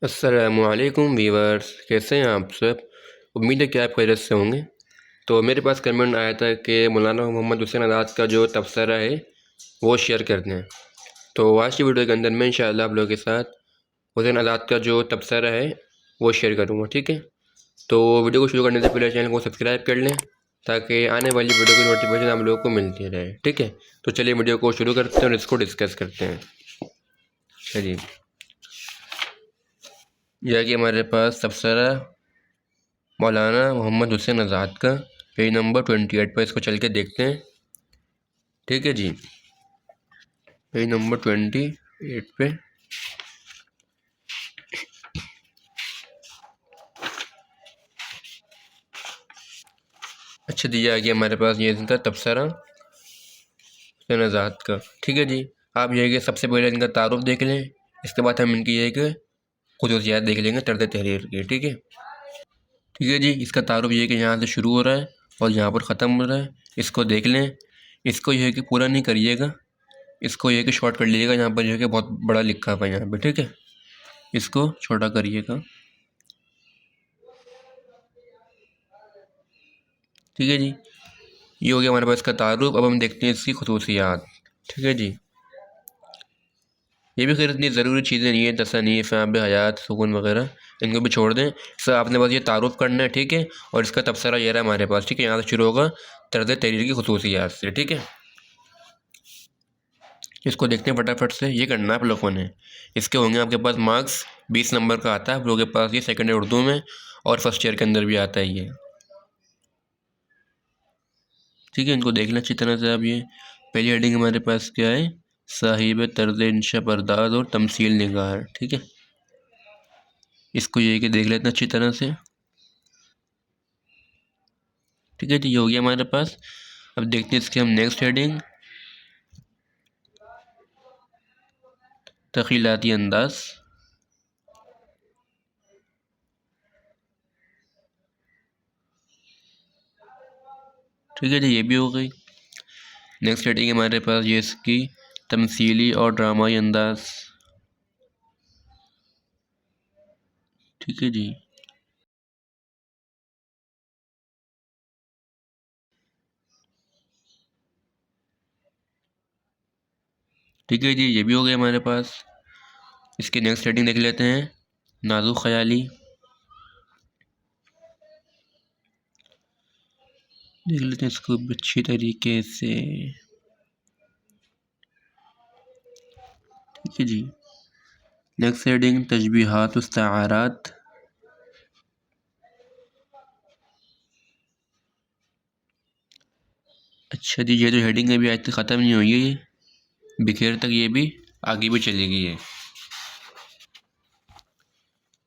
अस्सलामुअलैकुम वीवर्स, कैसे हैं आप सब। उम्मीद है कि आप खैरियत से होंगे। तो मेरे पास कमेंट आया था कि मौलाना मोहम्मद हुसैन आज़ाद का जो तबसरा है वो शेयर कर दें। तो आज की वीडियो के अंदर मैं इंशाअल्लाह आप लोगों के साथ हुसैन आज़ाद का जो तबसरा है वो शेयर करूँगा, ठीक है। तो वीडियो को शुरू करने से पहले चैनल को सब्सक्राइब कर लें ताकि आने वाली वीडियो की नोटिफिकेशन आप लोगों को मिलती रहे, ठीक है। तो चलिए वीडियो को शुरू करते हैं और इसको डिस्कस करते हैं। चलिए, यह कि हमारे पास तबसरा मौलाना मोहम्मद हुसैन आज़ाद का पेज नंबर 28 पर इसको चल के देखते हैं, ठीक है जी। पेज नंबर 28 पे अच्छा दिया गया हमारे पास ये इनका तबसरा हुसैन आज़ाद का, ठीक है जी। आप ये कि सबसे पहले इनका तारुफ देख लें, इसके बाद हम इनकी ये कि खुसूसियात देख लेंगे तर्ज तहरीर की, ठीक है। ठीक है जी, इसका तारुफ ये कि यहाँ से शुरू हो रहा है और यहाँ पर ख़त्म हो रहा है, इसको देख लें। इसको ये है कि पूरा नहीं करिएगा, इसको ये कि शॉर्ट कर लीजिएगा। यहाँ पर जो है कि बहुत बड़ा लिखा हुआ है यहाँ पे, ठीक है, इसको छोटा करिएगा, ठीक है जी। ये हो गया हमारे पास इसका तारुफ। अब हम देखते हैं इसकी खसूसियात, ठीक है जी। ये भी खैर इतनी ज़रूरी चीज़ें नहीं है, तसनीफ़, फ़ाब हयात, सुकून वगैरह, इनको भी छोड़ दें। सर आपने बस ये तारुफ करना है, ठीक है। और इसका तबसरा ये रहा हमारे पास, ठीक है। यहाँ से शुरू होगा तर्ज तहरीर की खसूसियात से, ठीक है। इसको देखते हैं फटाफट से। ये करना है आप लोगों ने। इसके होंगे आपके पास मार्क्स 20 नंबर का आता है आप लोगों के पास, ये सेकेंड ईयर उर्दू में और फर्स्ट ईयर के अंदर भी आता है ये, ठीक है। इनको देख लें अच्छी तरह से। अब ये पहली हेडिंग हमारे पास क्या है, साहिब तर्ज इंशा परदाज और तमसील निगार, ठीक है। इसको ये कि देख लेते हैं अच्छी तरह से, ठीक है जी। ये हो गया हमारे पास। अब देखते हैं इसके हम नेक्स्ट हेडिंग, तख़ीलाती अंदाज, ठीक है जी। ये भी हो गई। नेक्स्ट हेडिंग हमारे पास ये इसकी तमसीली और ड्रामाई अंदाज, ठीक है जी। ठीक है जी, ये भी हो गया हमारे पास। इसकी नेक्स्ट हेडिंग देख लेते हैं, नाजुक ख्याली, देख लेते हैं इसको अच्छी तरीके से, ठीक है जी। नेक्स्ट हेडिंग तशबीहात इस्तारात, अच्छा जी। ये जो हेडिंग है अभी आज तक ख़त्म नहीं हुई है, ये बिखेर तक ये भी आगे भी चलेगी है।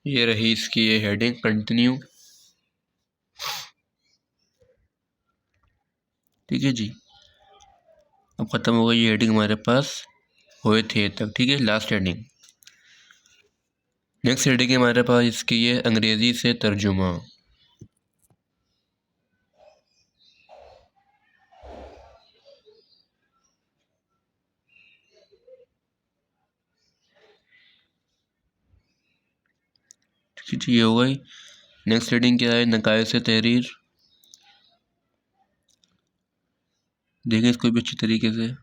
ये रही इसकी ये हेडिंग कंटिन्यू, ठीक है जी। अब ख़त्म हो गई ये हेडिंग हमारे पास हुए थे तक, ठीक है, लास्ट हेडिंग। नेक्स्ट हेडिंग है हमारे पास इसकी ये अंग्रेज़ी से तर्जुमा, ठीक है, ये हो गई। नेक्स्ट हेडिंग क्या है, नकाए से तहरीर, देखें इसको भी अच्छी तरीके से,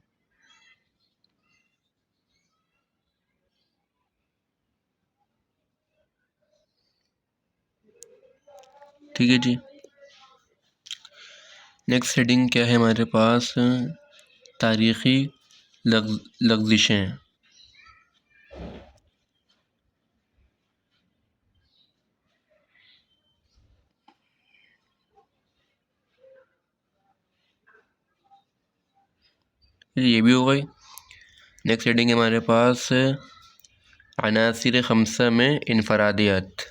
ठीक है जी। नेक्स्ट हेडिंग क्या है हमारे पास, तारीख़ी लग़ज़िशें, ये भी हो गई। नेक्स्ट हेडिंग है हमारे पास अनासिर खमसा में इनफरादियत,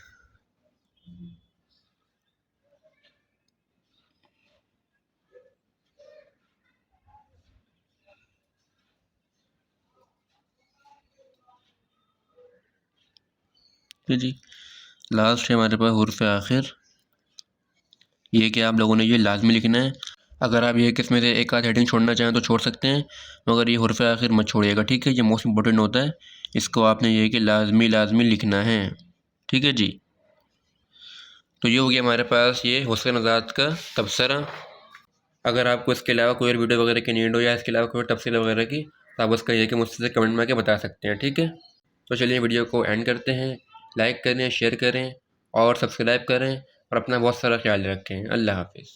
ठीक है जी। लास्ट है हमारे पास हुर्फ़ आखिर, ये कि आप लोगों ने ये लाजमी लिखना है। अगर आप ये किस में से एक आध हेडिंग छोड़ना चाहें तो छोड़ सकते हैं, मगर ये हुर्फ़ आखिर मत छोड़िएगा, ठीक है। ये मोस्ट इंपॉर्टेंट होता है, इसको आपने ये कि लाजमी लिखना है। ठीक है जी। तो ये हो गया हमारे पास ये हुसैन आज़ाद का तबसरा। अगर आपको इसके अलावा कोई और वीडियो वगैरह की नीड हो या इसके अलावा कोई तफसील वगैरह की, तो आप उसका ये कि मुझसे कमेंट में आके बता सकते हैं। ठीक है, तो चलिए वीडियो को एंड करते हैं। लाइक करें, शेयर करें और सब्सक्राइब करें और अपना बहुत सारा ख्याल रखें। अल्लाह हाफिज़।